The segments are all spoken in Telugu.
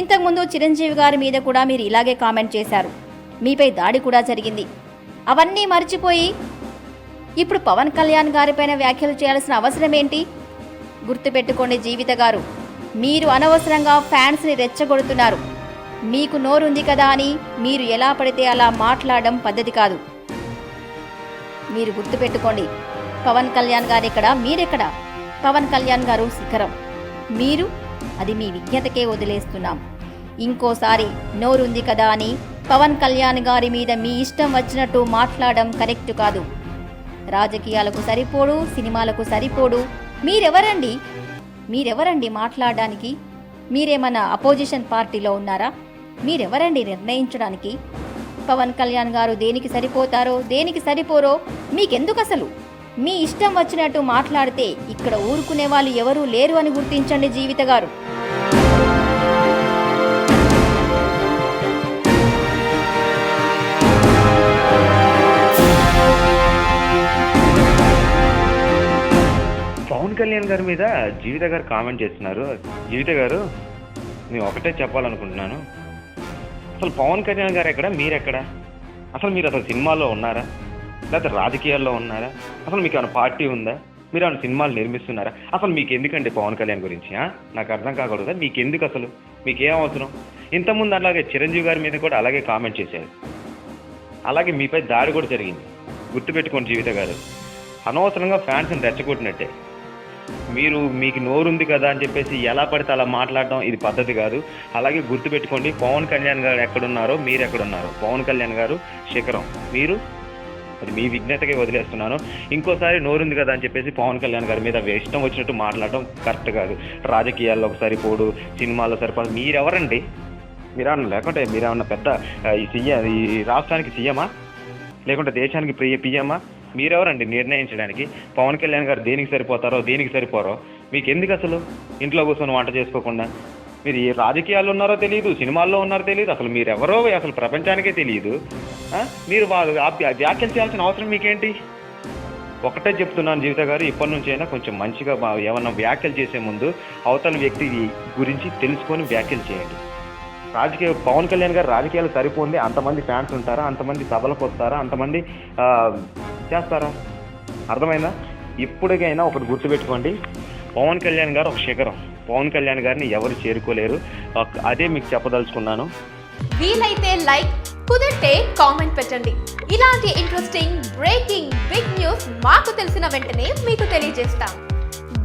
ఇంతకుముందు చిరంజీవి గారి మీద కూడా మీరు ఇలాగే కామెంట్ చేశారు, మీపై దాడి కూడా జరిగింది. అవన్నీ మర్చిపోయి ఇప్పుడు పవన్ కళ్యాణ్ గారిపైన వ్యాఖ్యలు చేయాల్సిన అవసరం ఏంటి? గుర్తుపెట్టుకోండి జీవిత గారు, మీరు అనవసరంగా ఫ్యాన్స్ని రెచ్చగొడుతున్నారు. మీకు నోరుంది కదా అని మీరు ఎలా పడితే అలా మాట్లాడడం పద్ధతి కాదు. మీరు గుర్తుపెట్టుకోండి, పవన్ కళ్యాణ్ గారు ఎక్కడ, మీరెక్కడ? పవన్ కళ్యాణ్ గారు శిఖరం, మీరు అది మీ విజ్ఞతకే వదిలేస్తున్నాం. ఇంకోసారి నోరుంది కదా అని పవన్ కళ్యాణ్ గారి మీద మీ ఇష్టం వచ్చినట్టు మాట్లాడడం కరెక్ట్ కాదు. రాజకీయాలకు సరిపోడు, సినిమాలకు సరిపోడు. మీరెవరండి మాట్లాడడానికి? మీరేమన్నా అపోజిషన్ పార్టీలో ఉన్నారా? మీరెవరండి నిర్ణయించడానికి? పవన్ కళ్యాణ్ గారు దేనికి సరిపోతారో దేనికి సరిపోరో మీకెందుకు? అసలు మీ ఇష్టం వచ్చినట్టు మాట్లాడితే ఇక్కడ ఊరుకునే వాళ్ళు ఎవరూ లేరు అని గుర్తించండి జీవిత గారు. పవన్ కళ్యాణ్ గారి మీద జీవిత గారు కామెంట్ చేస్తున్నారు. జీవిత గారు, నేను ఒకటే చెప్పాలనుకుంటున్నాను, అసలు పవన్ కళ్యాణ్ గారు ఎక్కడ, మీరెక్కడ? అసలు మీరు అసలు సినిమాల్లో ఉన్నారా, లేకపోతే రాజకీయాల్లో ఉన్నారా? అసలు మీకు ఏమైనా పార్టీ ఉందా? మీరు ఏమైనా సినిమాలు నిర్మిస్తున్నారా? అసలు మీకు ఎందుకండి పవన్ కళ్యాణ్ గురించి? నాకు అర్థం కాకూడదా? మీకు ఎందుకు? అసలు మీకేం అవసరం? ఇంతకుముందు అలాగే చిరంజీవి గారి మీద కూడా అలాగే కామెంట్ చేశారు, అలాగే మీపై దాడి కూడా జరిగింది. గుర్తుపెట్టుకోండి జీవిత గారు, అనవసరంగా ఫ్యాన్స్ని రెచ్చగొట్టినట్టే. మీకు నోరుంది కదా అని చెప్పేసి ఎలా పడితే అలా మాట్లాడడం ఇది పద్ధతి కాదు. అలాగే గుర్తుపెట్టుకోండి, పవన్ కళ్యాణ్ గారు ఎక్కడున్నారో మీరు ఎక్కడున్నారో. పవన్ కళ్యాణ్ గారు శిఖరం, మీరు అది మీ విజ్ఞతకే వదిలేస్తున్నాను. ఇంకోసారి నోరుంది కదా అని చెప్పేసి పవన్ కళ్యాణ్ గారి మీద ఇష్టం వచ్చినట్టు మాట్లాడడం కరెక్ట్ కాదు. రాజకీయాల్లో సరిపోడు, సినిమాల్లో సరిపోదు. మీరెవరండి? లేకుంటే మీరేమన్నా పెద్ద ఈ రాష్ట్రానికి సీఎమా, లేకుంటే దేశానికి పిఎమా? మీరెవరండి నిర్ణయించడానికి? పవన్ కళ్యాణ్ గారు దేనికి సరిపోతారో దేనికి సరిపోరో మీకు ఎందుకు? అసలు ఇంట్లో కూర్చొని వంట చేసుకోకుండా మీరు ఏ రాజకీయాల్లో ఉన్నారో తెలియదు, సినిమాల్లో ఉన్నారో తెలియదు, అసలు మీరెవరో అసలు ప్రపంచానికే తెలియదు. మీరు వ్యాఖ్యలు చేయాల్సిన అవసరం మీకేంటి? ఒకటే చెప్తున్నాను జీవిత గారు, ఇప్పటి నుంచి అయినా కొంచెం మంచిగా ఏమన్నా వ్యాఖ్యలు చేసే ముందు అవతల వ్యక్తి గురించి తెలుసుకొని వ్యాఖ్యలు చేయండి. పవన్ కళ్యాణ్ గారు రాజకీయాలు సరిపోంది, అంతమంది ఫ్యాన్స్ ఉంటారా, అంతమంది సభలకు వస్తారా, అంతమంది చేస్తారా? అర్థమైందా? ఇప్పటికైనా ఒకటి గుర్తుపెట్టుకోండి, పవన్ కళ్యాణ్ గారు ఒక శిఖరం. పవన్ కళ్యాణ్ గారిని ఎవరు చేరుకోలేరు. అదే మీకు చెప్పదలుచుకున్నాను. వీలైతే లైక్, కుదిరితే కామెంట్ పెట్టండి. ఇలాంటి ఇంట్రెస్టింగ్ బ్రేకింగ్ బిగ్ న్యూస్ మాకు తెలిసిన వెంటనే మీకు తెలియజేస్తాం.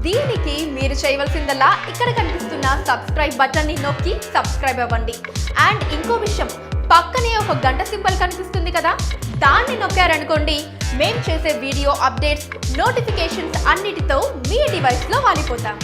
దీనికి మీరు చేయవలసిందల్లా ఇక్కడ కనిపిస్తున్న సబ్స్క్రైబ్ బటన్ని నొక్కి సబ్స్క్రైబ్ అవ్వండి. అండ్ ఇంకో విషయం, పక్కనే ఒక గంట సింబల్ కనిపిస్తుంది కదా, దాన్ని నొక్కారనుకోండి, మేం చేసే వీడియో అప్డేట్స్, నోటిఫికేషన్స్ అన్నిటితో మీ డివైస్లో వాలిపోతాం.